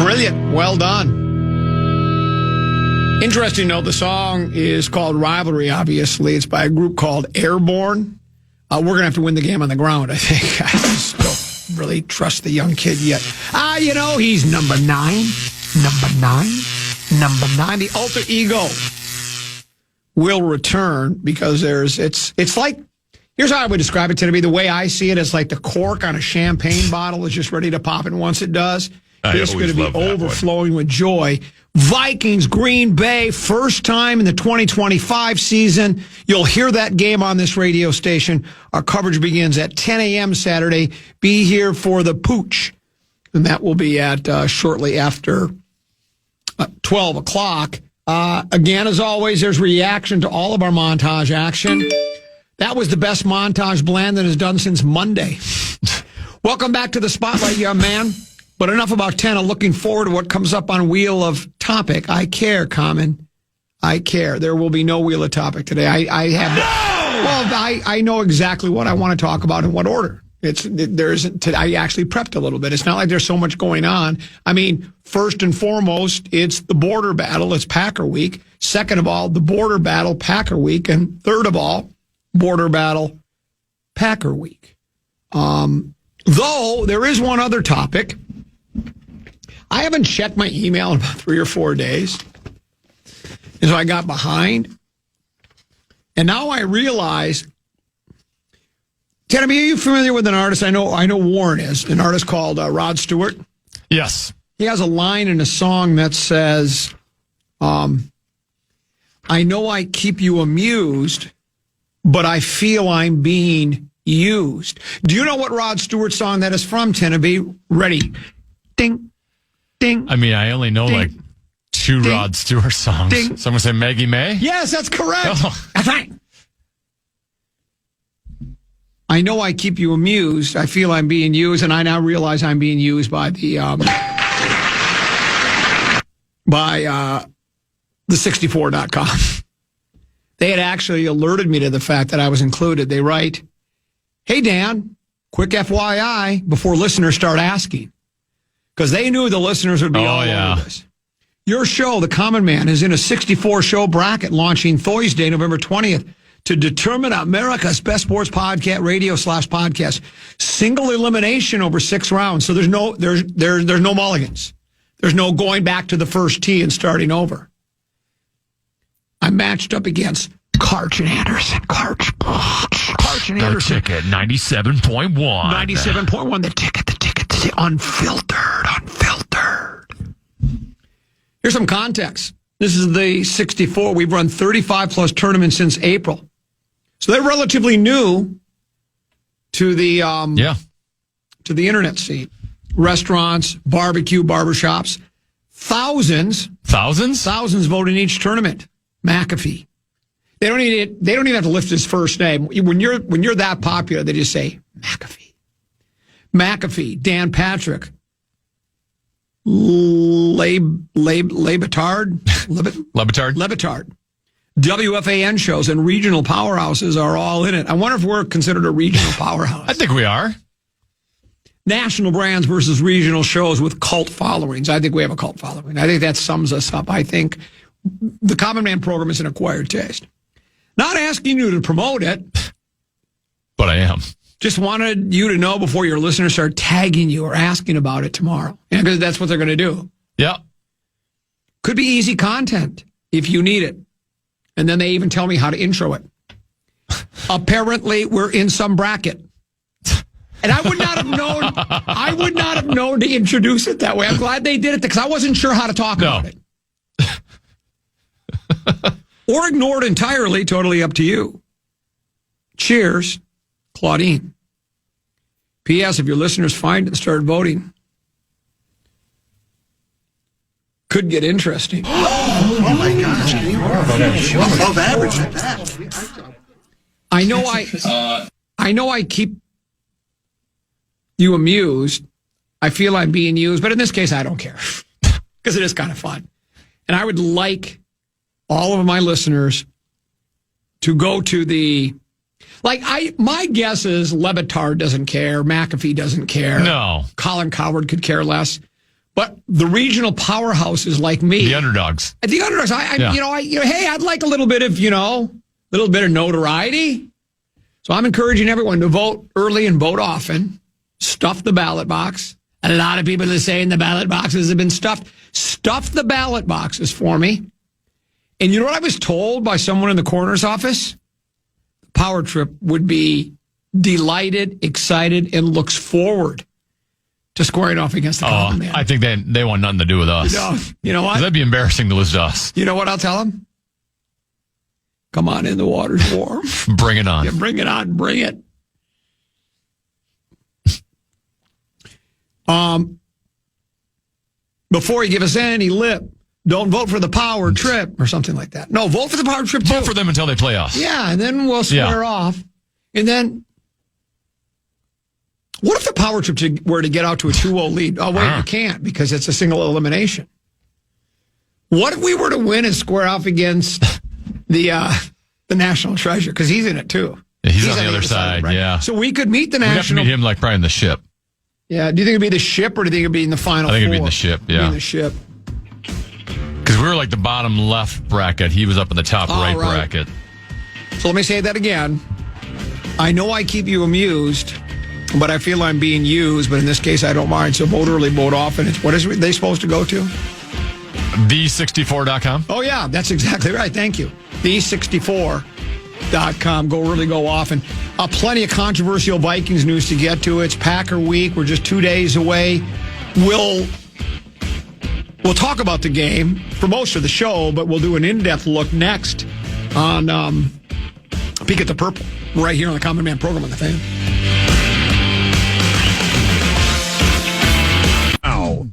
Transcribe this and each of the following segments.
Brilliant. Well done. Interesting to note, the song is called Rivalry, obviously. It's by a group called Airborne. We're going to have to win the game on the ground, I think. I just don't really trust the young kid yet. He's number 9. Number 9. The alter ego will return because it's like, here's how I would describe it to be. The way I see it is like the cork on a champagne bottle is just ready to pop, and once it does, it's going to be overflowing with joy. Vikings, Green Bay, first time in the 2025 season. You'll hear that game on this radio station. Our coverage begins at 10 a.m. Saturday. Be here for the pooch. And that will be at shortly after 12 o'clock. Again, as always, there's reaction to all of our montage action. That was the best montage Blandon has done since Monday. Welcome back to the Spotlight, young man. But enough about 10. I'm looking forward to what comes up on Wheel of Topic. I care, Common. I care. There will be no Wheel of Topic today. I know exactly what I want to talk about in what order. I actually prepped a little bit. It's not like there's so much going on. I mean, first and foremost, it's the border battle. It's Packer Week. Second of all, the border battle, Packer Week. And third of all, border battle, Packer Week. Though there is one other topic. I haven't checked my email in about 3 or 4 days. And so I got behind. And now I realize, Ted, are you familiar with an artist? I know Warren is, an artist called Rod Stewart. Yes. He has a line in a song that says, I know I keep you amused, but I feel I'm being used. Do you know what Rod Stewart song that is from, Tennessee? Ready. Ding, ding. I mean, I only know ding, like 2 ding, Rod Stewart songs. Ding. Someone say Maggie May? Yes, that's correct. Oh. That's right. I know I keep you amused. I feel I'm being used, and I now realize I'm being used by the the 64.com. They had actually alerted me to the fact that I was included. They write, "Hey, Dan, quick FYI before listeners start asking." Because they knew the listeners would be all over this. Your show, The Common Man, is in a 64-show bracket launching Thursday, November 20th, to determine America's best sports podcast, radio/podcast. Single elimination over 6 rounds. So there's no mulligans. There's no going back to the first tee and starting over. I'm matched up against Karch and Anderson. Karch and Anderson. The ticket, 97.1. 97.1, the ticket. Unfiltered. Here's some context. This is the 64. We've run 35-plus tournaments since April. So they're relatively new to the internet scene. Restaurants, barbecue, barbershops. Thousands vote in each tournament. McAfee. They don't even have to lift his first name. When you're that popular, they just say McAfee, Dan Patrick, Lebitard. WFAN shows and regional powerhouses are all in it. I wonder if we're considered a regional powerhouse. I think we are. National brands versus regional shows with cult followings. I think we have a cult following. I think that sums us up. I think the Common Man program is an acquired taste. Not asking you to promote it. But I am. Just wanted you to know before your listeners start tagging you or asking about it tomorrow. Because that's what they're going to do. Yeah. Could be easy content if you need it. And then they even tell me how to intro it. Apparently, we're in some bracket. And I would not have known to introduce it that way. I'm glad they did it because I wasn't sure how to talk about it. Or ignored entirely, totally up to you. Cheers, Claudine. P.S. If your listeners find it and start voting, could get interesting. Oh my gosh. Above average at that. I know I keep you amused. I feel I'm being used, but in this case, I don't care because it is kind of fun. And I would like all of my listeners to go to my guess is Lebitard doesn't care. McAfee doesn't care. No. Colin Coward could care less. But the regional powerhouses like me, The underdogs. hey, I'd like a little bit of notoriety. So I'm encouraging everyone to vote early and vote often. Stuff the ballot box. A lot of people are saying the ballot boxes have been stuffed. Stuff the ballot boxes for me. And you know what I was told by someone in the coroner's office? The Power Trip would be delighted, excited, and looks forward to squaring off against the common man. I think they want nothing to do with us. You know what? That'd be embarrassing to lose to us. You know what I'll tell them? Come on in, the water's warm. Bring it on. Yeah, bring it on. Bring it. Before you give us any lip, don't vote for the Power Trip or something like that. No, vote for the Power Trip too. Vote for them until they play us. Yeah, and then we'll square off. And then, what if the Power Trip were to get out to a 2-0 lead? Oh, wait, you can't because it's a single elimination. What if we were to win and square off against the National Treasure? Because he's in it too. Yeah, he's on the other side, right? yeah. So we could meet the National. We'd have to meet him like probably in the ship. Yeah, do you think it'd be the ship or do you think it'd be in the final I think four? it'd be in the ship, It'd be yeah. in the ship. Because we were like the bottom left bracket. He was up in the top right bracket. So let me say that again. I know I keep you amused, but I feel I'm being used. But in this case, I don't mind. So vote early, vote often. What is they supposed to go to? The64.com. Oh, yeah, that's exactly right. Thank you. The64.com. Go early, go often. Plenty of controversial Vikings news to get to. It's Packer week. We're just 2 days away. We'll talk about the game for most of the show, but we'll do an in-depth look next on Peek at the Purple right here on the Common Man program on the Fan. Ow.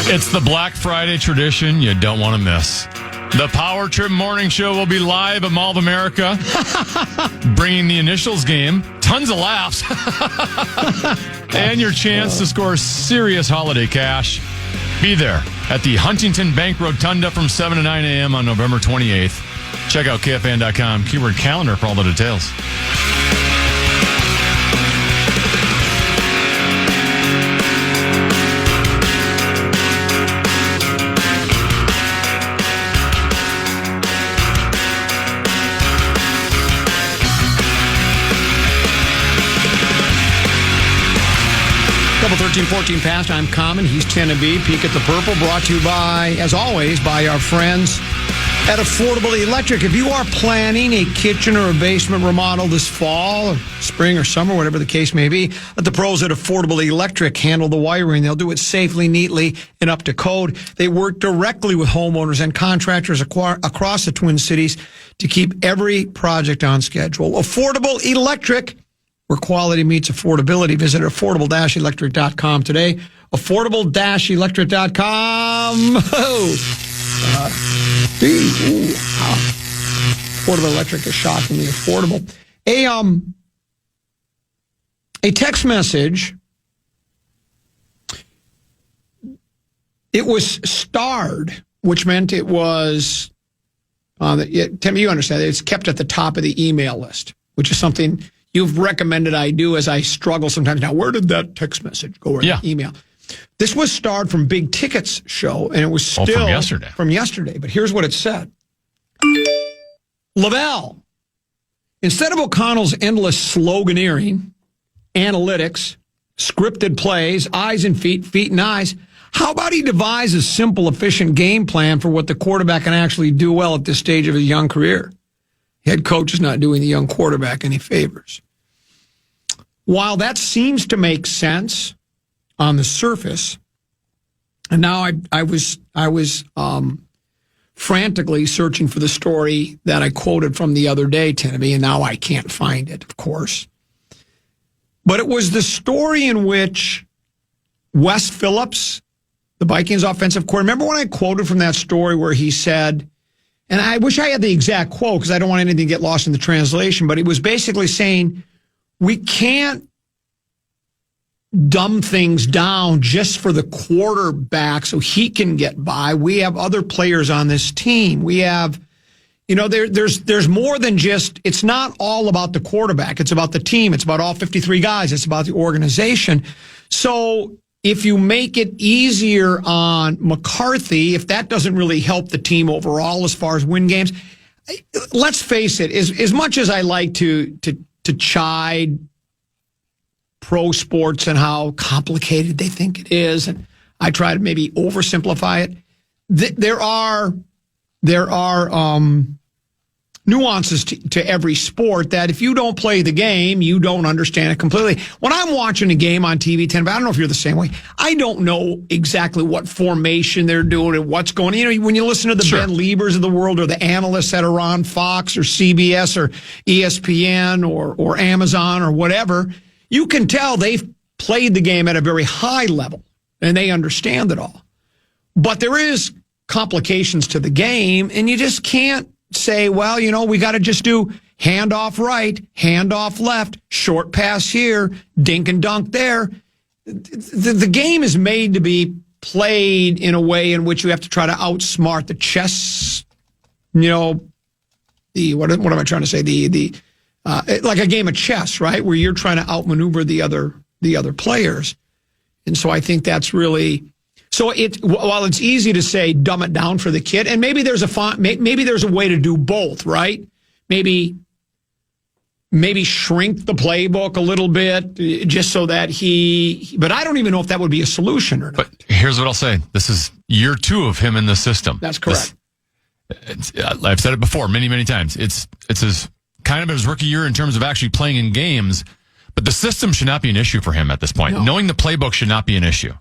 It's the Black Friday tradition you don't want to miss. The Power Trip Morning Show will be live at Mall of America, bringing the initials game, tons of laughs, and your chance to score serious holiday cash. Be there at the Huntington Bank Rotunda from 7 to 9 a.m. on November 28th. Check out KFAN.com, keyword calendar for all the details. Couple 13-14 past. I'm Common. He's 10 to B. Peek at the Purple. Brought to you by, as always, by our friends at Affordable Electric. If you are planning a kitchen or a basement remodel this fall, or spring or summer, whatever the case may be, let the pros at Affordable Electric handle the wiring. They'll do it safely, neatly, and up to code. They work directly with homeowners and contractors across the Twin Cities to keep every project on schedule. Affordable Electric, where quality meets affordability. Visit affordable-electric.com today. Affordable-electric.com. Affordable Electric is shockingly affordable. A text message. It was starred, which meant it was Tim, you understand it's kept at the top of the email list, which is something you've recommended I do as I struggle sometimes. Now, where did that text message go or the email? This was starred from Big Ticket's show, and it was still from yesterday. But here's what it said. Lavelle, instead of O'Connell's endless sloganeering, analytics, scripted plays, eyes and feet, feet and eyes, how about he devise a simple, efficient game plan for what the quarterback can actually do well at this stage of his young career? Head coach is not doing the young quarterback any favors. While that seems to make sense on the surface, and now I was frantically searching for the story that I quoted from the other day, Tenneby, and now I can't find it, of course. But it was the story in which Wes Phillips, the Vikings offensive coordinator, remember when I quoted from that story where he said, and I wish I had the exact quote because I don't want anything to get lost in the translation, but he was basically saying, we can't dumb things down just for the quarterback so he can get by. We have other players on this team. We have, there's more than just, it's not all about the quarterback. It's about the team. It's about all 53 guys. It's about the organization. So if you make it easier on McCarthy, if that doesn't really help the team overall as far as win games, let's face it, as much as I like to chide pro sports and how complicated they think it is, and I try to maybe oversimplify it, there are nuances to every sport that if you don't play the game, you don't understand it completely. When I'm watching a game on TV, but I don't know if you're the same way, I don't know exactly what formation they're doing and what's going on. When you listen to the Ben Liebers of the world or the analysts that are on Fox or CBS or ESPN or Amazon or whatever, you can tell they've played the game at a very high level and they understand it all. But there is complications to the game, and you just can't say, well, we got to just do handoff right, handoff left, short pass here, dink and dunk there. The game is made to be played in a way in which you have to try to outsmart the chess, what am I trying to say? Like a game of chess, right? Where you're trying to outmaneuver the other players. And so I think that's really, so while it's easy to say dumb it down for the kid, and maybe there's a way to do both, right? Maybe shrink the playbook a little bit just so that but I don't even know if that would be a solution or not. But here's what I'll say. This is year 2 of him in the system. That's correct. I've said it before many, many times. It's his kind of his rookie year in terms of actually playing in games, but the system should not be an issue for him at this point. No. Knowing the playbook should not be an issue.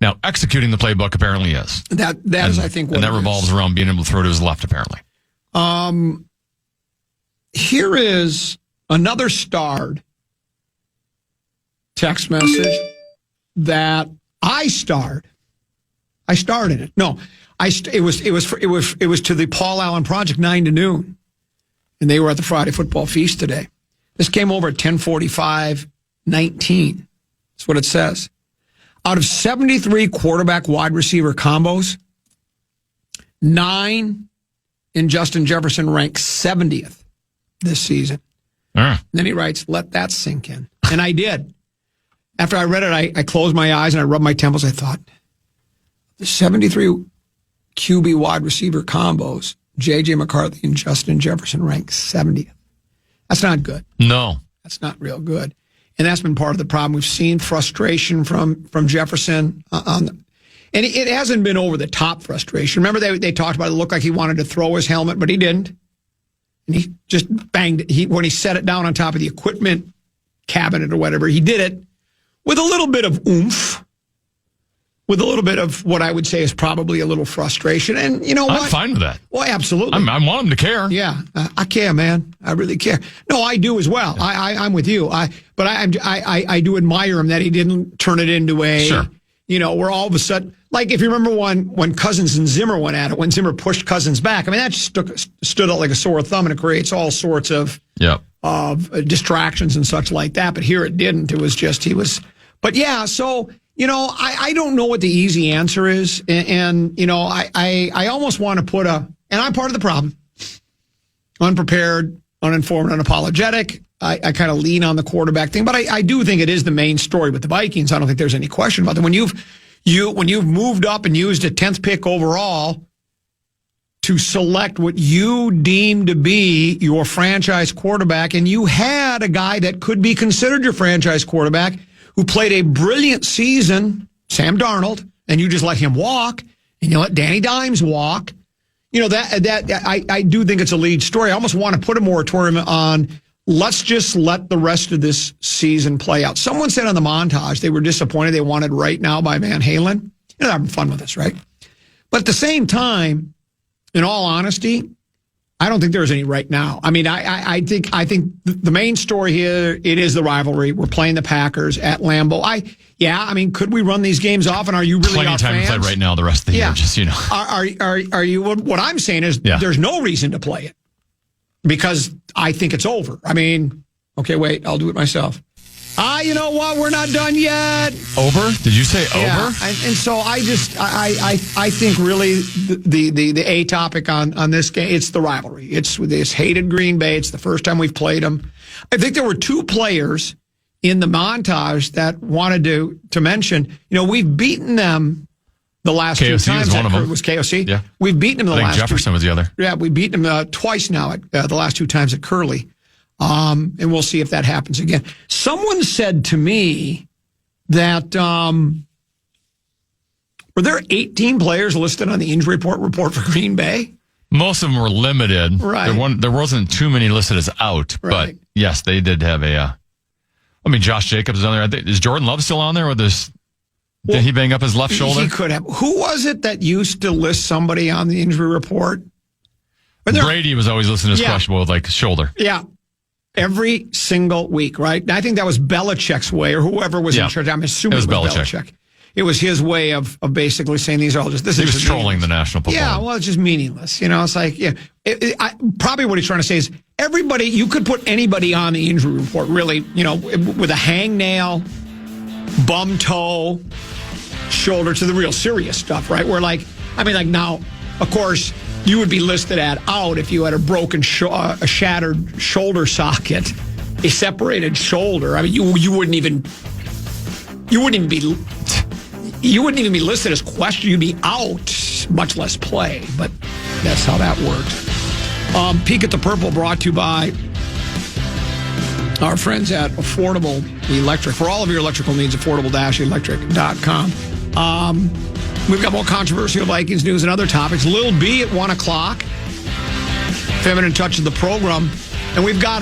Now, executing the playbook apparently is. That is, I think, what and that revolves around being able to throw to his left, apparently. Here is another starred text message that I starred. I starred in it. No, it was to the Paul Allen Project 9 to noon, and they were at the Friday Football Feast today. This came over at 10:45:19. That's what it says. Out of 73 quarterback wide receiver combos, 9 in Justin Jefferson ranked 70th this season. Then he writes, let that sink in. And I did. After I read it, I closed my eyes and I rubbed my temples. I thought, the 73 QB wide receiver combos, J.J. McCarthy and Justin Jefferson ranked 70th. That's not good. No. That's not real good. And that's been part of the problem. We've seen frustration from Jefferson and it hasn't been over the top frustration. Remember they talked about it looked like he wanted to throw his helmet, but he didn't. And he just banged it. When he set it down on top of the equipment cabinet or whatever, he did it with a little bit of oomph, with a little bit of what I would say is probably a little frustration. And you know what? I'm fine with that. Well, absolutely. I want him to care. Yeah, I care, man. I really care. No, I do as well. I'm with you. But I do admire him that he didn't turn it into a, sure. Where all of a sudden, like if you remember when Cousins and Zimmer went at it, when Zimmer pushed Cousins back, I mean, that just stood out like a sore thumb, and it creates all sorts of distractions and such like that. But here it didn't. It was just but yeah, so, I don't know what the easy answer is. And I almost want to put and I'm part of the problem. Unprepared, uninformed, unapologetic. I kind of lean on the quarterback thing, but I do think it is the main story with the Vikings. I don't think there's any question about that. When you've moved up and used a 10th pick overall to select what you deem to be your franchise quarterback, and you had a guy that could be considered your franchise quarterback who played a brilliant season, Sam Darnold, and you just let him walk, and you let Danny Dimes walk. I do think it's a lead story. I almost want to put a moratorium on, let's just let the rest of this season play out. Someone said on the montage they were disappointed they wanted Right Now by Van Halen. They're having fun with this, right? But at the same time, in all honesty, I don't think there's any right now. I mean, I think the main story here, it is the rivalry. We're playing the Packers at Lambeau. Could we run these games off? And are you really plenty our of time fans? to play Right Now the rest of the year? Just Are you? What I'm saying is, there's no reason to play it because I think it's over. I mean, okay, wait, I'll do it myself. You know what? We're not done yet. Over? Did you say over? Yeah. And so I think really the A topic on this game, it's the rivalry. It's this hated Green Bay. It's the first time we've played them. I think there were two players in the montage that wanted to mention, we've beaten them the last KFC two times. was one of them. Was KFC? Yeah. We've beaten them the last Jefferson was the other. Yeah, we've beaten them twice now, the last two times at Curly. And we'll see if that happens again. Someone said to me that were there 18 players listed on the injury report for Green Bay? Most of them were limited. Right. There wasn't too many listed as out. Right. But, yes, they did have Josh Jacobs is on there. Is Jordan Love still on there with this? Did he bang up his left shoulder? He could have. Who was it that used to list somebody on the injury report? Brady was always listed as questionable with, shoulder. Yeah. Every single week, right? I think that was Belichick's way, or whoever was in charge. I'm assuming it was Belichick. It was his way of basically saying these are all just... He was trolling the National Football League. Yeah, well, it's just meaningless. It's like, probably what he's trying to say is everybody, you could put anybody on the injury report, really, with a hangnail, bum toe, shoulder, to the real serious stuff, right? Where now, of course, you would be listed at out if you had a broken, a shattered shoulder socket, a separated shoulder. I mean, you wouldn't even be listed as question. You'd be out, much less play. But that's how that works. Peek at the Purple brought to you by our friends at Affordable Electric. For all of your electrical needs, affordable-electric.com. We've got more controversial Vikings news and other topics. Lil B at 1 o'clock. Feminine touch of the program. And we've got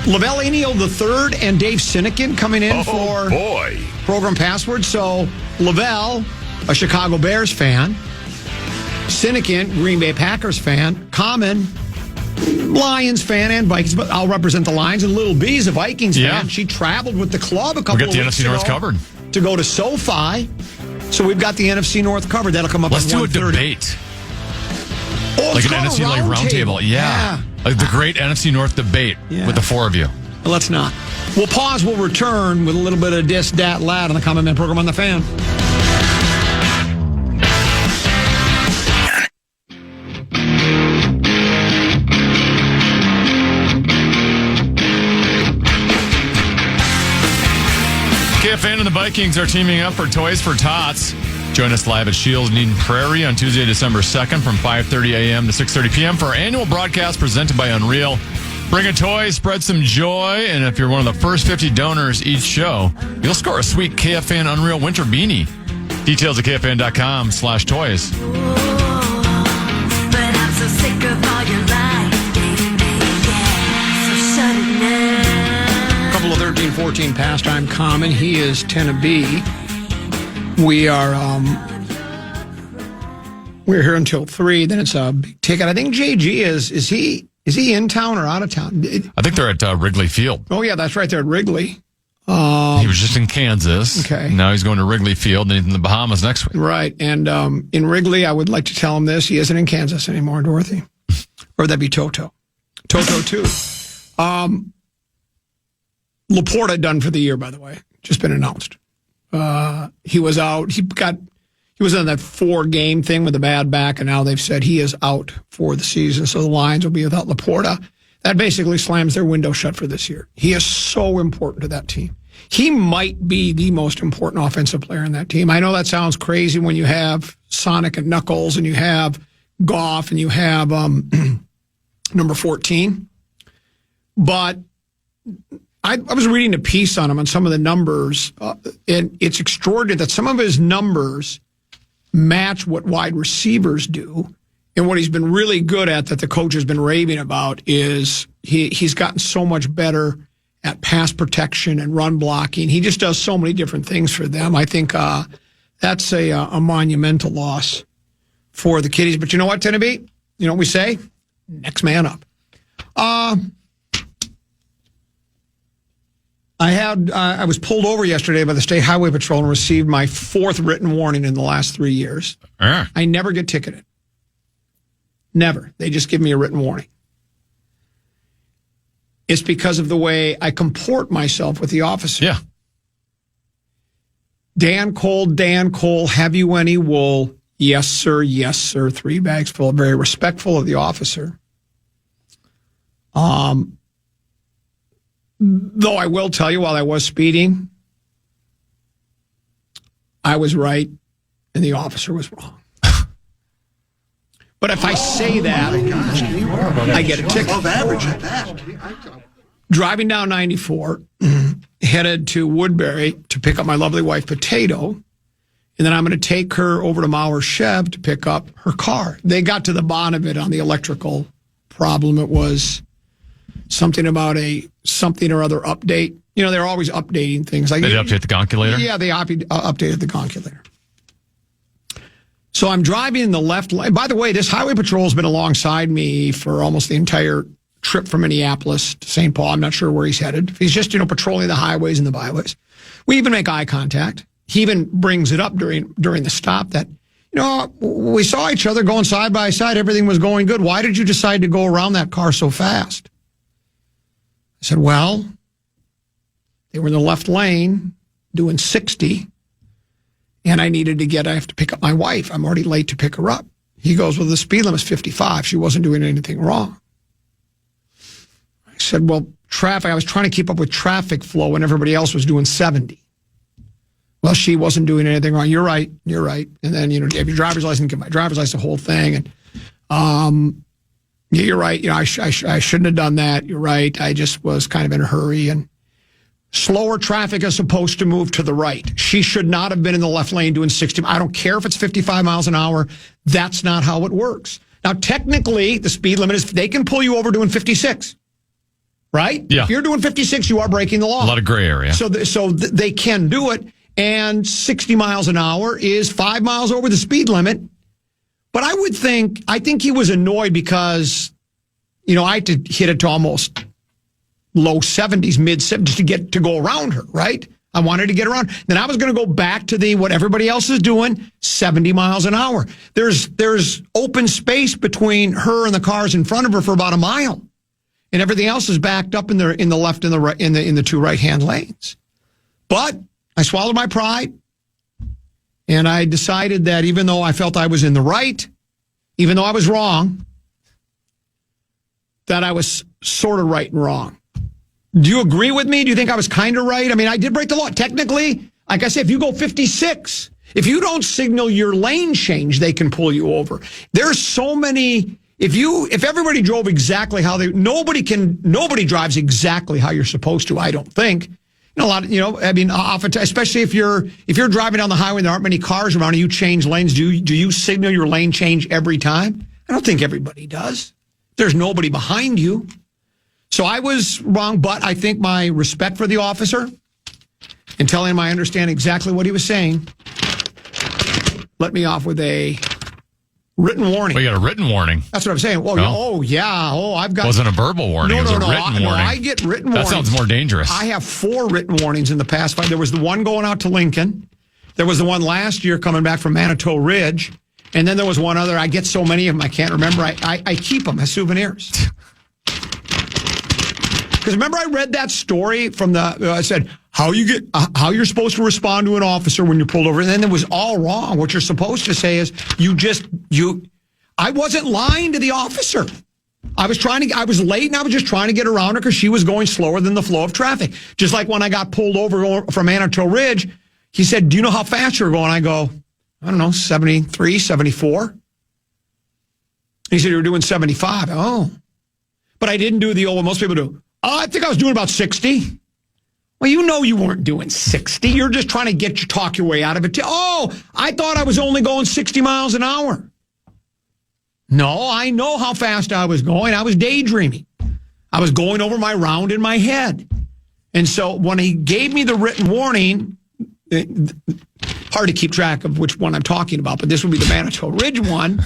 Lavelle Inio III and Dave Sinekin coming in for program password. So Lavelle, a Chicago Bears fan. Sinekin, Green Bay Packers fan. Common, Lions fan and Vikings, but I'll represent the Lions. And Lil B's a Vikings fan. She traveled with the club a couple of weeks ago. We'll get the NFC North covered. To go to SoFi. So we've got the NFC North covered. That'll come up at 1:30. Let's do a debate. Like an NFC roundtable. Yeah. Like the great NFC North debate with the four of you. Let's not. We'll pause. We'll return with a little bit of dis, dat, lad on the Common Man program on the Fan. KFAN and the Vikings are teaming up for Toys for Tots. Join us live at Shields in Eden Prairie on Tuesday, December 2nd from 5:30 a.m. to 6:30 p.m. for our annual broadcast presented by Unreal. Bring a toy, spread some joy, and if you're one of the first 50 donors each show, you'll score a sweet KFAN Unreal Winter Beanie. Details at KFAN.com/toys. But I'm so sick of all your lies, so shut it now. Couple of 13-14 pastime common. He is 10 of B. We're here until 3. Then it's a big ticket. I think JG is he in town or out of town? I think they're at Wrigley Field. Oh yeah, that's right there at Wrigley. He was just in Kansas. Okay. Now he's going to Wrigley Field and he's in the Bahamas next week. Right. And in Wrigley, I would like to tell him this. He isn't in Kansas anymore, Dorothy. Or that'd be Toto. Toto, too. Laporta done for the year, by the way. Just been announced. He was out. He was on that 4-game thing with a bad back, and now they've said he is out for the season. So the Lions will be without Laporta. That basically slams their window shut for this year. He is so important to that team. He might be the most important offensive player in that team. I know that sounds crazy when you have Sonic and Knuckles and you have Goff and you have number 14. But I was reading a piece on him on some of the numbers, and it's extraordinary that some of his numbers match what wide receivers do. And what he's been really good at that the coach has been raving about is he's gotten so much better at pass protection and run blocking. He just does so many different things for them. I think that's a monumental loss for the kiddies. But you know what, Tennessee? You know what we say? Next man up. I was pulled over yesterday by the State Highway Patrol and received my 4th written warning in the last 3 years. I never get ticketed. Never. They just give me a written warning. It's because of the way I comport myself with the officer. Yeah. Dan Cole, have you any wool? Yes, sir. 3 bags full. Very respectful of the officer. Though I will tell you, while I was speeding, I was right and the officer was wrong. But if I say that, I get a ticket. Above average at that. Driving down 94, headed to Woodbury to pick up my lovely wife, Potato, and then I'm going to take her over to Mauer Chev to pick up her car. They got to the bottom of it on the electrical problem. It was something about a something or other update. You know, they're always updating things. Like, Did they update the conculator? Yeah, they updated the conculator. So I'm driving in the left lane. By the way, this highway patrol has been alongside me for almost the entire trip from Minneapolis to St. Paul. I'm not sure where he's headed. He's just, patrolling the highways and the byways. We even make eye contact. He even brings it up during the stop that, we saw each other going side by side. Everything was going good. Why did you decide to go around that car so fast? I said, well, they were in the left lane doing 60. And I have to pick up my wife. I'm already late to pick her up. He goes, well, the speed limit is 55. She wasn't doing anything wrong. I said, well, I was trying to keep up with traffic flow when everybody else was doing 70. Well, she wasn't doing anything wrong. You're right. And then, do you have your driver's license? Give my driver's license, the whole thing. And, yeah, you're right. I shouldn't have done that. You're right. I just was kind of in a hurry. And slower traffic is supposed to move to the right. She should not have been in the left lane doing 60. I don't care if it's 55 miles an hour. That's not how it works. Now, technically, the speed limit is they can pull you over doing 56, right? Yeah. If you're doing 56, you are breaking the law. A lot of gray area. So they can do it, and 60 miles an hour is 5 miles over the speed limit. But I think he was annoyed because, I had to hit it to almost low 70s, mid 70s to go around her, right? I wanted to get around. Then I was going to go back to what everybody else is doing, 70 miles an hour. There's open space between her and the cars in front of her for about a mile. And everything else is backed up in the left and the right, in the two right-hand lanes. But I swallowed my pride. And I decided that even though I felt I was in the right, even though I was wrong, that I was sort of right and wrong. Do you agree with me? Do you think I was kind of right? I mean, I did break the law. Technically, like I said, if you go 56, if you don't signal your lane change, they can pull you over. There's so many. If everybody drove exactly how nobody drives exactly how you're supposed to, I don't think. Especially if you're driving down the highway and there aren't many cars around and you change lanes, do you signal your lane change every time? I don't think everybody does. There's nobody behind you. So I was wrong, but I think my respect for the officer and telling him I understand exactly what he was saying let me off with a written warning. Well, you got a written warning. That's what I'm saying. Well, I've got... Wasn't a verbal warning. It was a written warning. I get written warnings. That sounds more dangerous. I have 4 written warnings in the past 5. There was the one going out to Lincoln. There was the one last year coming back from Manitou Ridge. And then there was one other. I get so many of them, I can't remember. I keep them as souvenirs. Because remember, I read that story from I said, how you're supposed to respond to an officer when you're pulled over. And then it was all wrong. What you're supposed to say is, I wasn't lying to the officer. I was late and I was just trying to get around her because she was going slower than the flow of traffic. Just like when I got pulled over from Manitou Ridge, he said, do you know how fast you're going? I go, I don't know, 73, 74. He said, you're doing 75. Oh. But I didn't do the old one most people do. I think I was doing about 60. Well, you weren't doing 60. You're just trying to talk your way out of it. I thought I was only going 60 miles an hour. No, I know how fast I was going. I was daydreaming. I was going over my round in my head. And so when he gave me the written warning, hard to keep track of which one I'm talking about, but this would be the Manitou Ridge one.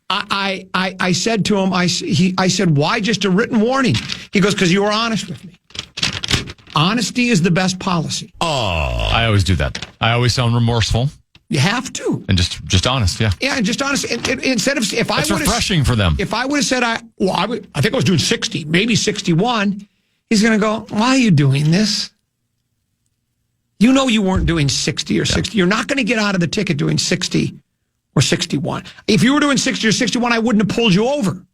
I said to him, I said, why just a written warning? He goes, because you were honest with me. Honesty is the best policy. Oh, I always do that. I always sound remorseful. You have to. And just honest, yeah. Yeah, just honest. Instead of, It's refreshing for them. If I would have said, I think I was doing 60, maybe 61, He's going to go, why are you doing this? You know you weren't doing 60 or 60. You're not going to get out of the ticket doing 60 or 61. If you were doing 60 or 61, I wouldn't have pulled you over.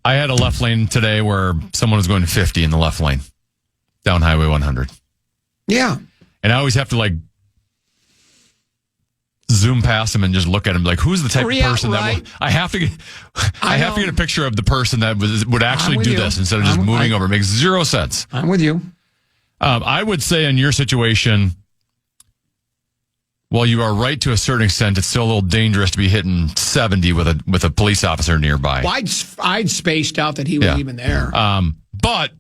I had a left lane today where someone was going 50 in the left lane down Highway 100. Yeah. And I always have to like zoom past him and just look at him like, who's the type of person that will, I have to get a picture of the person that would actually do this instead of just moving over. It makes zero sense. I'm with you. I would say in your situation, while you are right to a certain extent, it's still a little dangerous to be hitting 70 with a police officer nearby. Well, I'd spaced out that he was even there. But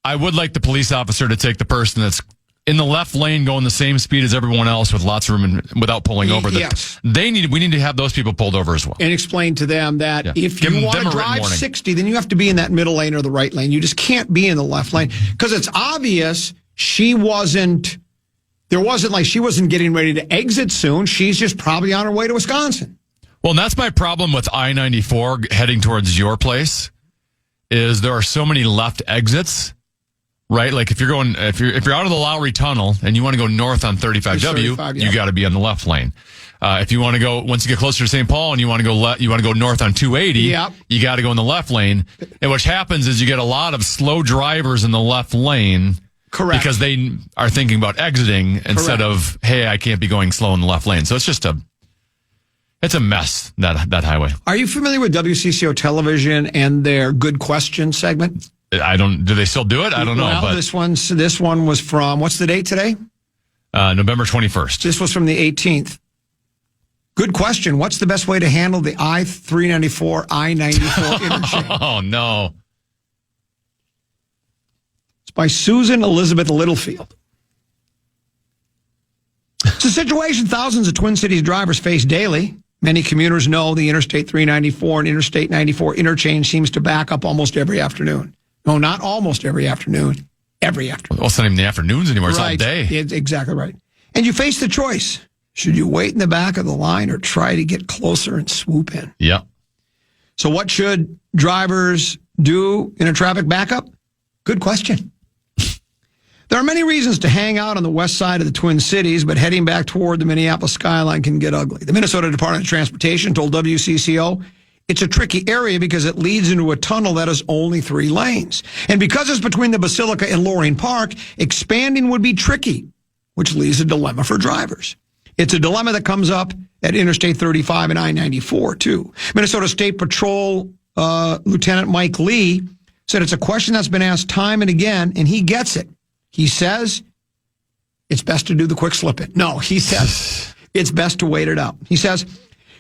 I would like the police officer to take the person that's in the left lane going the same speed as everyone else with lots of room and without pulling over. Yes. We need to have those people pulled over as well. And explain to them that if you want to drive 60, then you have to be in that middle lane or the right lane. You just can't be in the left lane because it's obvious she wasn't getting ready to exit soon. She's just probably on her way to Wisconsin. Well, and that's my problem with I-94 heading towards your place is there are so many left exits. Right, like if you're out of the Lowry Tunnel and you want to go north on 35W, you got to be on the left lane. If you want to go once you get closer to St. Paul and you want to go north on 280, you got to go in the left lane. And what happens is you get a lot of slow drivers in the left lane, correct? Because they are thinking about exiting instead of, hey, I can't be going slow in the left lane. So it's just it's a mess that highway. Are you familiar with WCCO Television and their Good Question segment? Do they still do it? I don't know. Well, but this one was from, what's the date today? November 21st. This was from the 18th. Good question. What's the best way to handle the I-394, I-94 interchange? Oh, no. It's by Susan Elizabeth Littlefield. It's a situation thousands of Twin Cities drivers face daily. Many commuters know the Interstate 394 and Interstate 94 interchange seems to back up almost every afternoon. No, not almost every afternoon. Every afternoon. Well, it's not even the afternoons anymore. It's all day. It's exactly right. And you face the choice. Should you wait in the back of the line or try to get closer and swoop in? Yep. So what should drivers do in a traffic backup? Good question. There are many reasons to hang out on the west side of the Twin Cities, but heading back toward the Minneapolis skyline can get ugly. The Minnesota Department of Transportation told WCCO it's a tricky area because it leads into a tunnel that is only 3 lanes. And because it's between the Basilica and Loring Park, expanding would be tricky, which leaves a dilemma for drivers. It's a dilemma that comes up at Interstate 35 and I-94, too. Minnesota State Patrol Lieutenant Mike Lee said it's a question that's been asked time and again, and he gets it. He says it's best to do the quick slip-in. No, he says it's best to wait it out. He says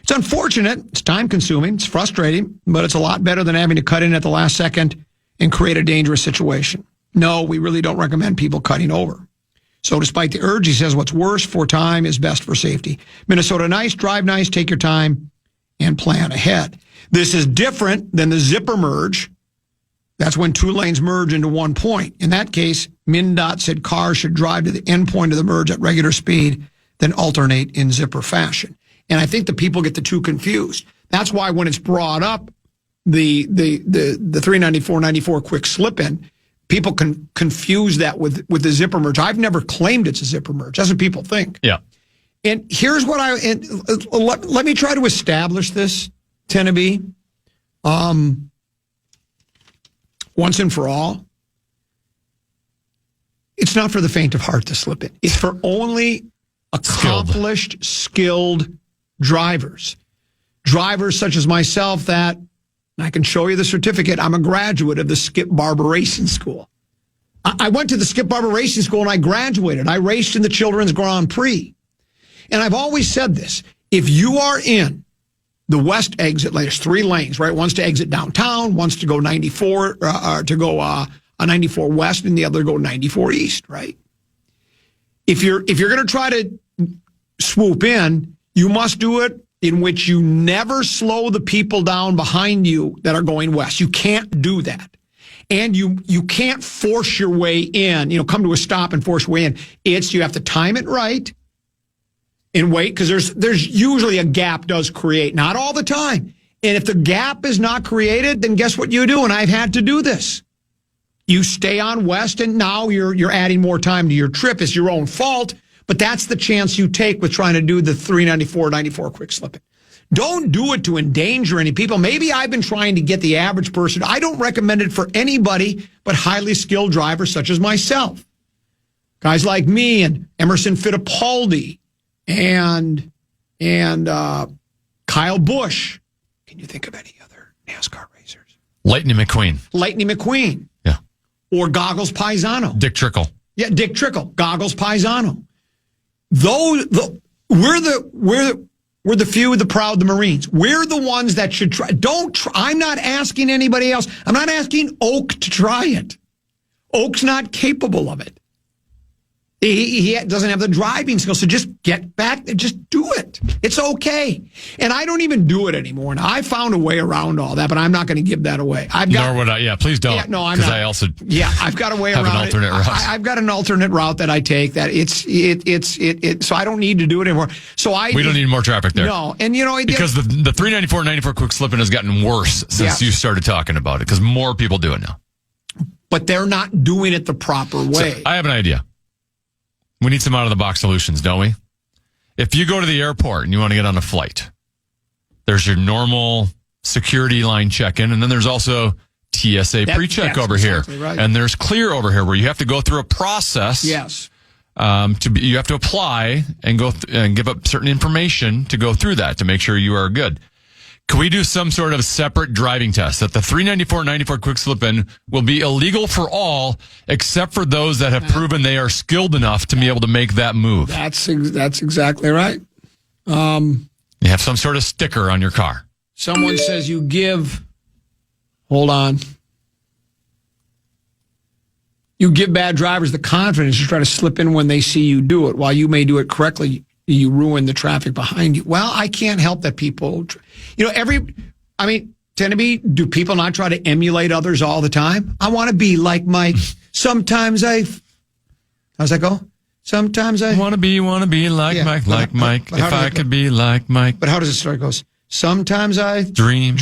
it's unfortunate, it's time-consuming, it's frustrating, but it's a lot better than having to cut in at the last second and create a dangerous situation. No, we really don't recommend people cutting over. So despite the urge, he says what's worse for time is best for safety. Minnesota nice, drive nice, take your time, and plan ahead. This is different than the zipper merge. That's when 2 lanes merge into 1 point. In that case, MnDOT said cars should drive to the end point of the merge at regular speed, then alternate in zipper fashion. And I think the people get the two confused. That's why when it's brought up, the 394-94 quick slip-in, people can confuse that with the zipper merge. I've never claimed it's a zipper merge. That's what people think. Yeah. And here's what let me try to establish this, Tenneby, once and for all. It's not for the faint of heart to slip in. It's for only accomplished, skilled drivers. Drivers such as myself that, and I can show you the certificate, I'm a graduate of the Skip Barber Racing School. I went to the Skip Barber Racing School and I graduated. I raced in the Children's Grand Prix. And I've always said this, if you are in the west exit lane, there's 3 lanes, right? One's to exit downtown, one's to go 94, to go a 94 west, and the other to go 94 east, right? If you're going to try to swoop in, you must do it in which you never slow the people down behind you that are going west. You can't do that. And you can't force your way in, come to a stop and force your way in. You have to time it right and wait, because there's usually a gap does create, not all the time. And if the gap is not created, then guess what you do? And I've had to do this. You stay on west, and now you're adding more time to your trip. It's your own fault, but that's the chance you take with trying to do the 394 quick slipping. Don't do it to endanger any people. Maybe I've been trying to get the average person. I don't recommend it for anybody but highly skilled drivers such as myself. Guys like me and Emerson Fittipaldi and Kyle Busch. Can you think of any other NASCAR racers? Lightning McQueen. Yeah. Or Goggles Paisano. Dick Trickle. Yeah, Dick Trickle. Goggles Paisano. We're the few, the proud, the Marines. We're the ones that should try. I'm not asking anybody else. I'm not asking Oak to try it. Oak's not capable of it. He doesn't have the driving skills, so just get back and just do it. It's okay. And I don't even do it anymore. And I found a way around all that, but I'm not going to give that away. Nor would I. Yeah, please don't. Yeah, no, I'm because not. I also I've got a way have around an alternate route. I've got an alternate route that I take. That it's so I don't need to do it anymore. We don't need more traffic there. No, and because the 394 quick slipping has gotten worse since you started talking about it because more people do it now. But they're not doing it the proper way. So I have an idea. We need some out-of-the-box solutions, don't we? If you go to the airport and you want to get on a flight, there's your normal security line check-in, and then there's also TSA pre-check over exactly here. Right. And there's clear over here where you have to go through a process. Yes. You have to apply and and give up certain information to go through that to make sure you are good. Can we do some sort of separate driving test that the 394 quick slip in will be illegal for all except for those that have proven they are skilled enough to be able to make that move? That's exactly right. You have some sort of sticker on your car. Someone says you give. Hold on. You give bad drivers the confidence to try to slip in when they see you do it. While you may do it correctly, you ruin the traffic behind you. Well, I can't help that people, do people not try to emulate others all the time? I want to be like Mike. Sometimes how's that go? Sometimes I want to be like Mike, Mike. If I could be like Mike. But how does the story goes? Sometimes I dream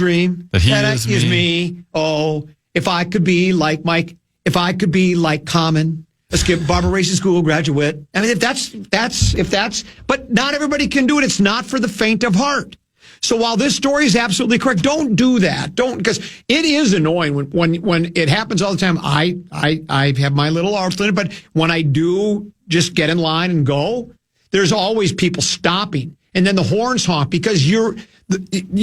that he is me. Oh, if I could be like Mike, if I could be like Common. Let's get Barber Racing School graduate. I mean, but not everybody can do it. It's not for the faint of heart. So while this story is absolutely correct, don't do that. Because it is annoying when it happens all the time. I have my little alternate, but when I do just get in line and go, there's always people stopping. And then the horns honk because you're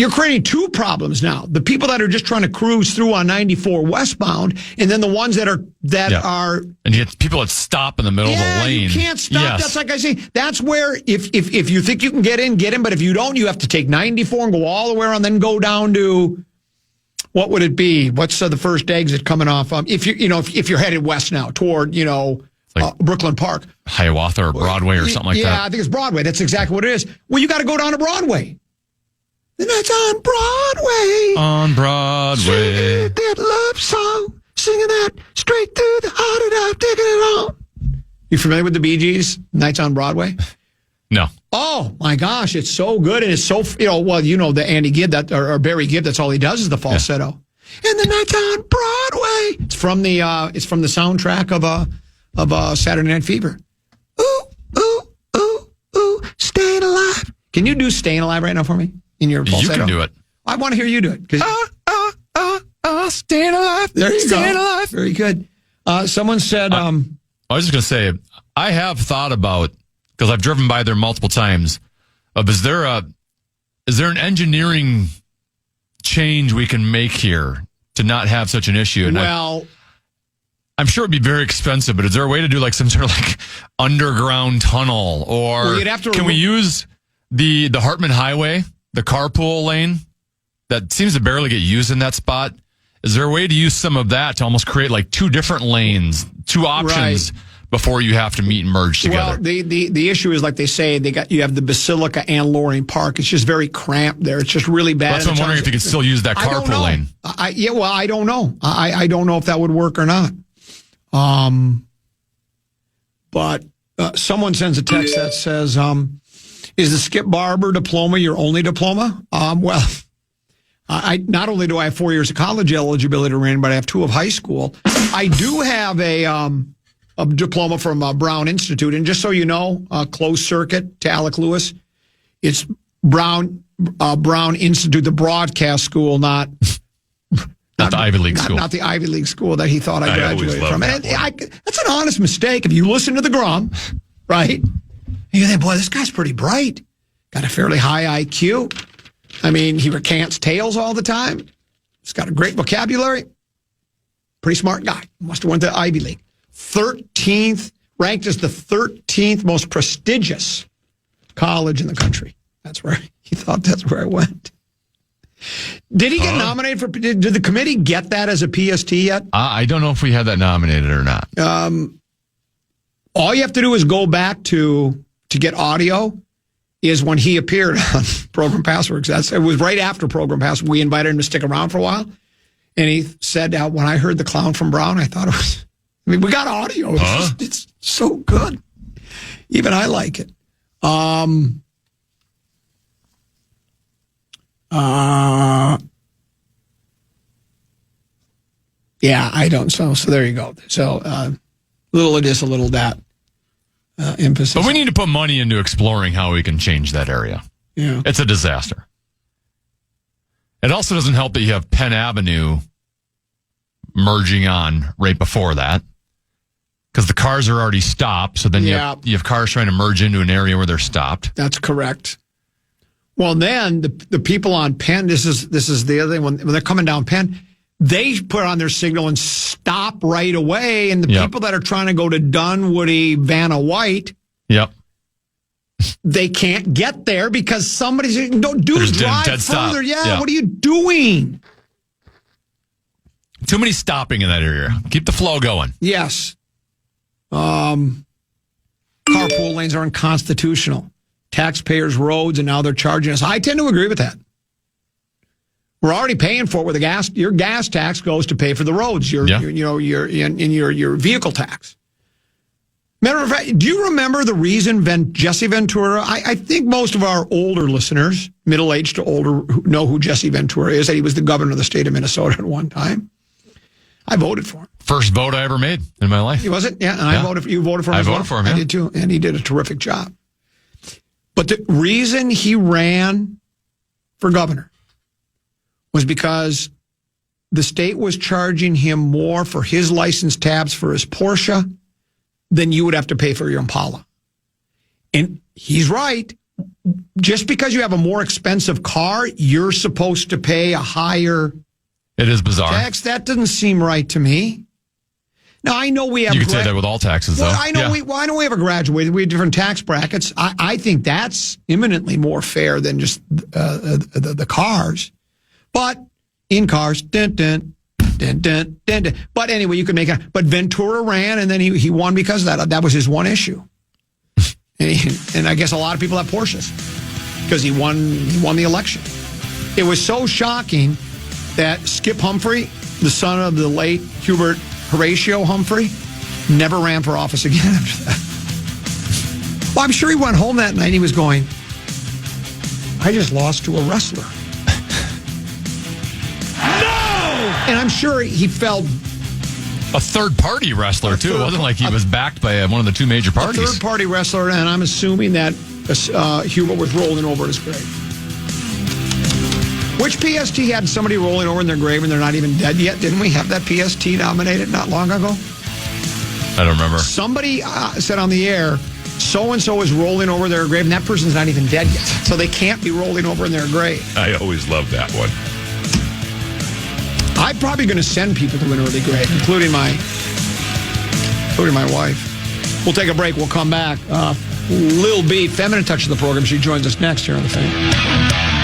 creating two problems now. The people that are just trying to cruise through on 94 westbound, and then the ones that are and you get people that stop in the middle of the lane. You can't stop. Yes. That's like I say. That's where if you think you can get in, but if you don't, you have to take 94 and go all the way around, then go down to what would it be? What's the first exit coming off? If you're headed west now toward Brooklyn Park. Hiawatha or Broadway or something like that. Yeah, I think it's Broadway. That's exactly what it is. Well, you got to go down to Broadway. Then that's on Broadway. On Broadway. That love song, singing that straight through the heart and I'm taking it on. You familiar with the Bee Gees, Nights on Broadway? No. Oh, my gosh, it's so good. And it's so, the Andy Gibb, or Barry Gibb, that's all he does is the falsetto. Yeah. And the Nights on Broadway. It's from the soundtrack of Saturday Night Fever. Ooh, ooh, ooh, ooh, staying alive. Can you do Staying Alive right now for me? In your falsetto? You can do it. I want to hear you do it. Staying alive. There you staying go. Alive. Very good. Someone said... I was just going to say, I have thought about, because I've driven by there multiple times, is there an engineering change we can make here to not have such an issue? And I'm sure it'd be very expensive, but is there a way to do like some sort of like underground tunnel, or can we use the Hartman Highway, the carpool lane that seems to barely get used in that spot? Is there a way to use some of that to almost create like two different lanes, two options before you have to meet and merge together? Well, the issue is like they say you have the Basilica and Loring Park. It's just very cramped there. It's just really bad. That's what I'm wondering if you could still use that carpool lane. I don't know. I don't know if that would work or not. But someone sends a text that says, is the Skip Barber diploma your only diploma? Well, I not only do I have 4 years of college eligibility to run, but I have 2 of high school. I do have a diploma from Brown Institute. And just so you know, closed circuit to Alec Lewis, it's Brown Institute, the broadcast school, not the Ivy League school. Not the Ivy League school that he thought I graduated from. That That's an honest mistake. If you listen to the Grum, right, and you think, boy, this guy's pretty bright. Got a fairly high IQ. I mean, he recants tales all the time. He's got a great vocabulary. Pretty smart guy. Must have went to Ivy League. 13th, ranked as the 13th most prestigious college in the country. That's where he thought that's where I went. Did he get nominated for? Did the committee get that as a PST yet? I don't know if we had that nominated or not. All you have to do is go back to get audio. Is when he appeared on Program Passwords. It was right after Program Passwords. We invited him to stick around for a while, and he said, "When I heard the clown from Brown, I thought it was. I mean, we got audio. It's so good. Even I like it." Yeah, I don't. So there you go. So little of this, a little of that. Emphasis. But we need to put money into exploring how we can change that area. Yeah. It's a disaster. It also doesn't help that you have Penn Avenue merging on right before that because the cars are already stopped. So then you have cars trying to merge into an area where they're stopped. That's correct. Well, then the people on Penn, this is the other thing, when they're coming down Penn, they put on their signal and stop right away. And the people that are trying to go to Dunwoody, Vanna White, they can't get there because somebody's drive further. Stop. Yeah, what are you doing? Too many stopping in that area. Keep the flow going. Yes. Carpool lanes are unconstitutional. Taxpayers' roads, and now they're charging us. I tend to agree with that. We're already paying for it with your gas tax goes to pay for the roads. Your vehicle tax. Matter of fact, do you remember the reason Jesse Ventura? I think most of our older listeners, middle-aged to older, know who Jesse Ventura is. That he was the governor of the state of Minnesota at one time. I voted for him. First vote I ever made in my life. Was it? Yeah, and I voted. You voted for him. I voted for him. Yeah. I did too, and he did a terrific job. But the reason he ran for governor was because the state was charging him more for his license tabs for his Porsche than you would have to pay for your Impala. And he's right. Just because you have a more expensive car, you're supposed to pay a higher It is bizarre. tax. That doesn't seem right to me. Now, I know we have... You could say that with all taxes, though. I know we have a graduated. We have different tax brackets. I think that's imminently more fair than just the cars. But in cars, dun, dun, dun, dun, dun, dun. But anyway, you could make it. But Ventura ran, and then he won because of that. That was his one issue. And I guess a lot of people have Porsches because he won the election. It was so shocking that Skip Humphrey, the son of the late Hubert Horatio Humphrey, never ran for office again after that. Well, I'm sure he went home that night and he was going, I just lost to a wrestler. And I'm sure he felt... A third-party wrestler, too. It wasn't like he was backed by one of the two major parties. A third-party wrestler, and I'm assuming that Hubert was rolling over in his grave. Which PST had somebody rolling over in their grave and they're not even dead yet? Didn't we have that PST nominated not long ago? I don't remember. Somebody said on the air, so-and-so is rolling over their grave, and that person's not even dead yet. So they can't be rolling over in their grave. I always loved that one. I'm probably going to send people to an early grave, including my wife. We'll take a break. We'll come back. Lil B, feminine touch of the program. She joins us next here on The Fan.